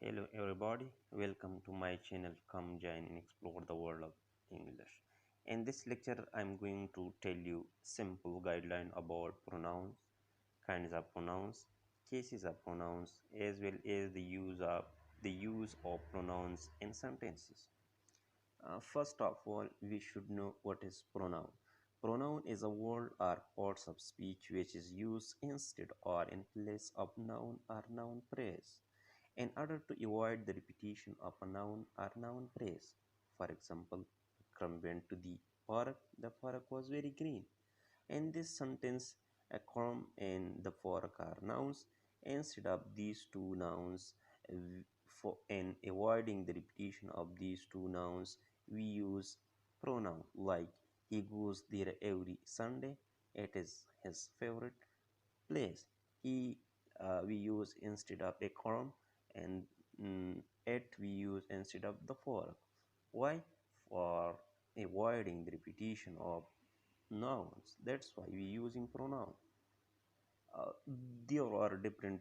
Hello everybody, welcome to my channel. Come join and explore the world of English. In this lecture, I'm going to tell you simple guideline about pronouns, kinds of pronouns, cases of pronouns, as well as the use of pronouns in sentences. First of all, we should know what is pronoun. Pronoun is a word or parts of speech which is used instead or in place of noun or noun phrase in order to avoid the repetition of a noun or noun phrase. For example, Akram went to the park was very green. In this sentence, Akram and the park are nouns. Instead of these two nouns, for in avoiding the repetition of these two nouns, we use pronoun like he goes there every Sunday. It is his favorite place. He we use instead of a column, and it we use instead of the for. Why? For avoiding the repetition of nouns. That's why we using pronoun. There are different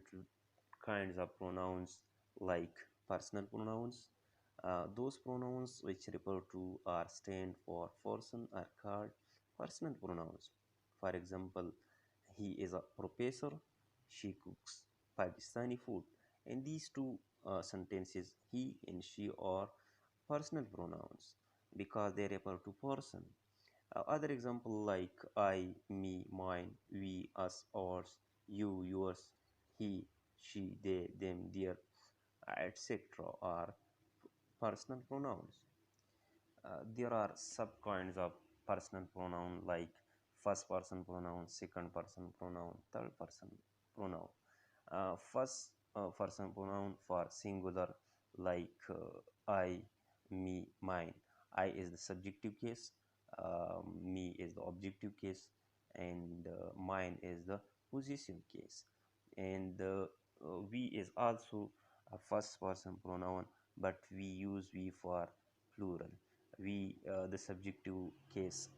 kinds of pronouns like personal pronouns. Those pronouns which refer to or stand for person are called personal pronouns. For example, he is a professor, she cooks Pakistani food. In these two sentences, he and she are personal pronouns because they refer to person. Other example like I, me, mine, we, us, ours, you, yours, he, she, they, them, their, etc. are personal pronouns. There are sub kinds of personal pronoun like first person pronoun, second person pronoun, third person pronoun. First person pronoun for singular like I, me, mine. I is the subjective case, me is the objective case, and mine is the possessive case. And we is also a first person pronoun, but we use we for plural. We the subjective case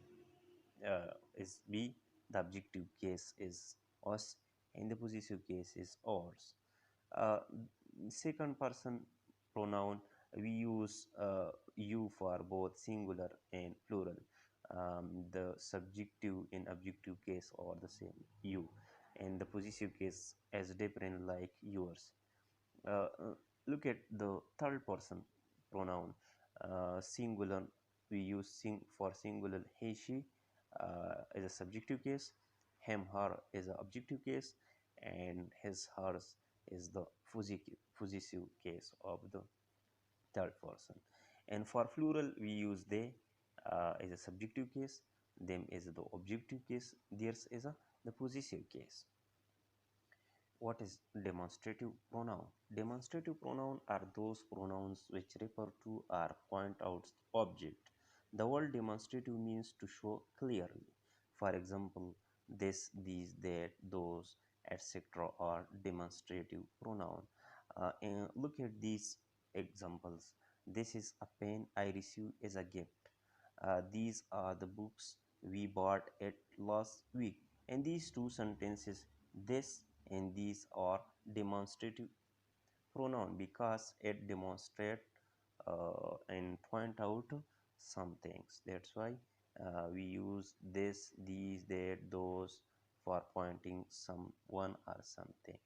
is we, the objective case is us, and the possessive case is ours. uh, Second person pronoun, we use you for both singular and plural. The subjective and objective case are the same, you, and the possessive case as different like yours. Look at the third person pronoun. Singular, we use for singular he, she is a subjective case, him, her is an objective case, and his, hers is the possessive case of the third person. And for plural, we use they is a subjective case, them is the objective case, theirs is the possessive case. What is demonstrative pronoun? Demonstrative pronoun are those pronouns which refer to or point out the object. The word demonstrative means to show clearly. For example, this, these, that, those, etc. are demonstrative pronoun. And look at these examples. This is a pen I received as a gift. These are the books we bought at last week. And these two sentences, this and these, are demonstrative pronoun because it demonstrate and point out some things. That's why we use this, these, that, those for pointing someone or something.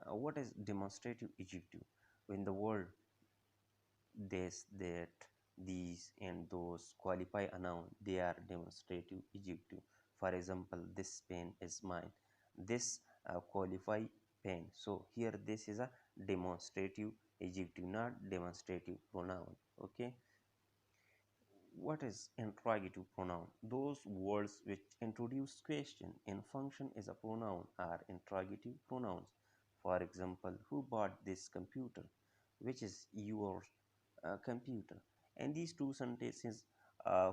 What is demonstrative adjective? When the word this, that, these, and those qualify a noun, they are demonstrative adjective. For example, this pen is mine. This qualify pen. So here this is a demonstrative adjective, not demonstrative pronoun. Okay. What is interrogative pronoun? Those words which introduce question and function as a pronoun are interrogative pronouns. For example, who bought this computer? Which is your computer? And these two sentences,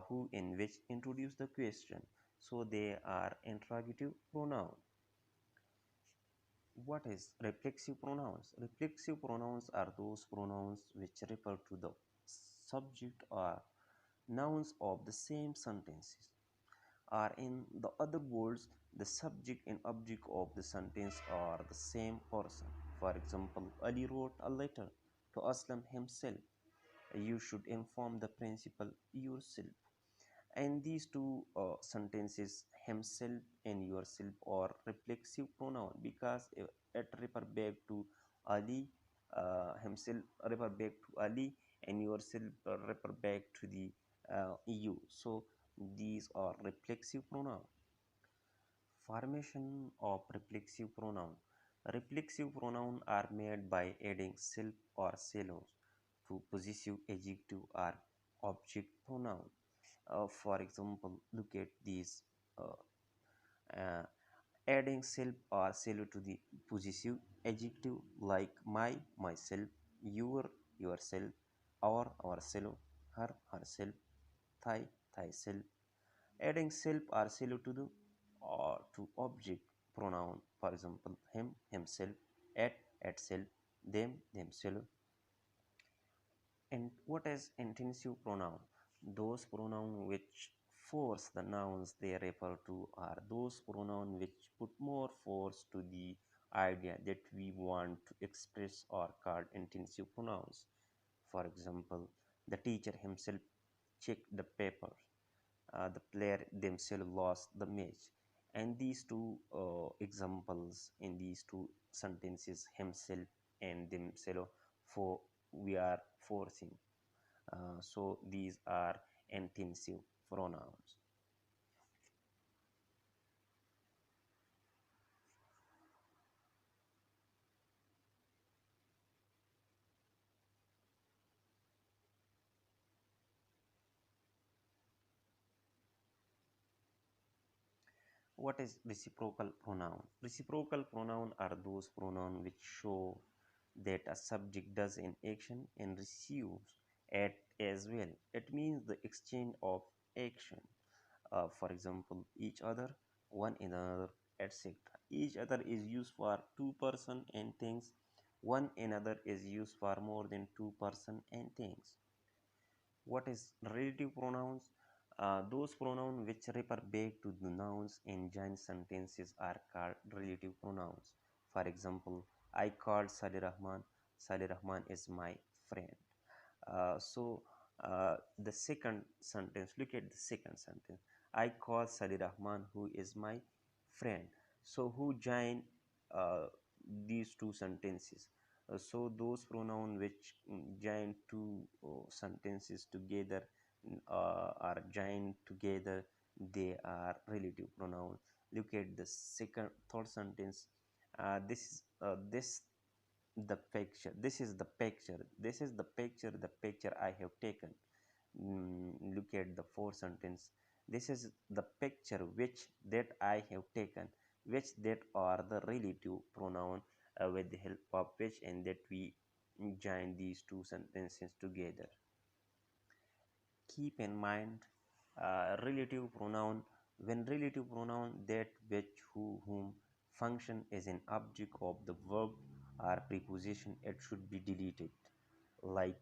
who in which introduce the question, so they are interrogative pronoun. What is reflexive pronouns? Reflexive pronouns are those pronouns which refer to the subject or nouns of the same sentences, or in the other words, the subject and object of the sentence are the same person. For example, Ali wrote a letter to Aslam himself. You should inform the principal yourself. And these two sentences, himself and yourself, are reflexive pronoun because it refer back to Ali, himself refer back to Ali, and yourself refer back to the you. So these are reflexive pronoun. Formation of reflexive pronoun. Reflexive pronoun are made by adding self or sellos to possessive adjective or object pronoun. For example, look at these. Uh, uh, Adding self or cello to the possessive adjective like my, myself, your, yourself, ourself, her, herself, thy, thyself. Adding self or cello to the or to object pronoun, for example, him, himself, at, itself, them, themselves. And what is intensive pronoun? Those pronouns which force the nouns they refer to are those pronouns which put more force to the idea that we want to express or called intensive pronouns. For example, the teacher himself checked the paper. The player themselves lost the match. And these two examples in these two sentences, himself and themselves, for we are forcing. So these are intensive pronouns. What is reciprocal pronoun? Reciprocal pronoun are those pronouns which show that a subject does an action and receives it as well. It means the exchange of action. For example, each other, one another, etc. Each other is used for two person and things. One another is used for more than two person and things. What is relative pronouns? Those pronouns which refer back to the nouns in joint sentences are called relative pronouns. For example, I called Salih Rahman. Salih Rahman is my friend. The second sentence, look at the second sentence. I call Salih Rahman, who is my friend. So, who join uh, these two sentences? So, those pronouns which join two sentences together are joined together, they are relative pronoun. Look at the second, third sentence. This the picture, this is the picture, this is the picture, the picture I have taken. Look at the fourth sentence. This is the picture which that I have taken, which that are the relative pronoun with the help of which and that we join these two sentences together. Keep in mind relative pronoun. When relative pronoun, that which who whom function as an object of the verb or preposition, it should be deleted. Like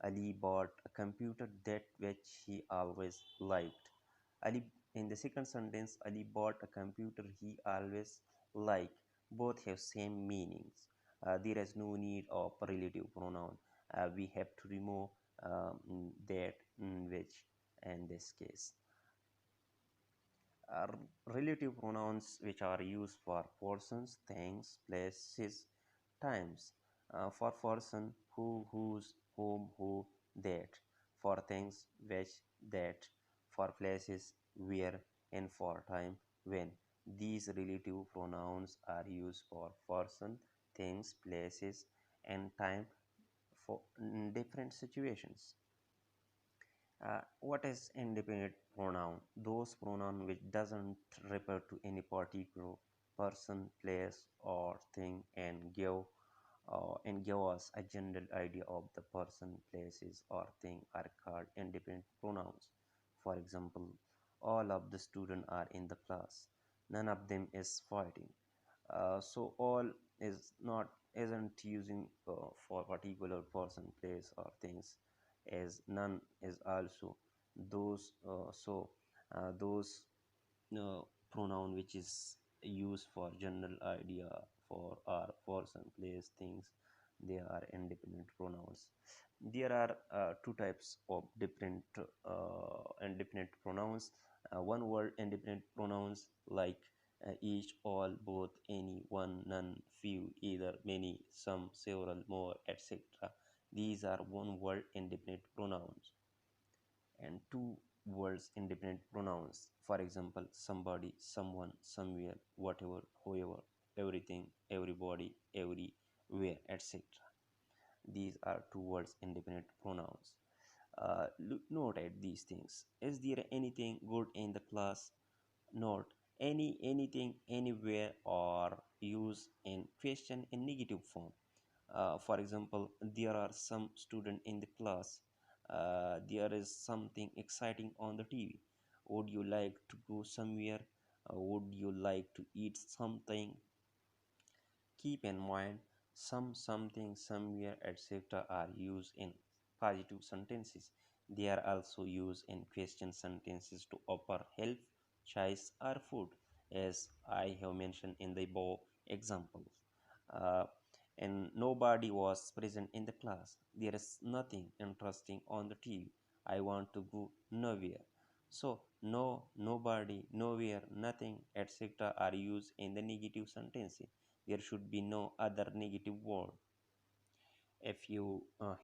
Ali bought a computer, that which he always liked. Ali, in the second sentence, Ali bought a computer he always liked. Both have same meanings. There is no need of relative pronoun. We have to remove that which in this case. Relative pronouns which are used for persons, things, places, times. For person, who, whose, whom, who, that. For things, which, that. For places, where, and for time, when. These relative pronouns are used for person, things, places, and time for different situations. What is independent pronoun? Those pronoun which doesn't refer to any particular person, place, or thing and give us a general idea of the person, places, or thing are called independent pronouns. For example, all of the students are in the class. None of them is fighting. So all is not isn't using for particular person, place, or things, as none is also those those pronoun which is used for general idea for or person, place, things. They are independent pronouns. There are two types of different independent pronouns. One word independent pronouns like each, all, both, any, one, none, few, either, many, some, several, more, etc. These are one word independent pronouns. And two words independent pronouns. For example, somebody, someone, somewhere, whatever, whoever, everything, everybody, everywhere, etc. These are two words independent pronouns. Note at these things. Is there anything good in the class? Note anything, anywhere, or use in question in negative form. For example, there are some student in the class. There is something exciting on the TV. Would you like to go somewhere? Would you like to eat something? Keep in mind, some, something, somewhere, etc. are used in positive sentences. They are also used in question sentences to offer help, choice, or food, as I have mentioned in the above examples. Uh, and nobody was present in the class. There is nothing interesting on the TV. I want to go nowhere. So, no, nobody, nowhere, nothing, etc. are used in the negative sentences. There should be no other negative word. If you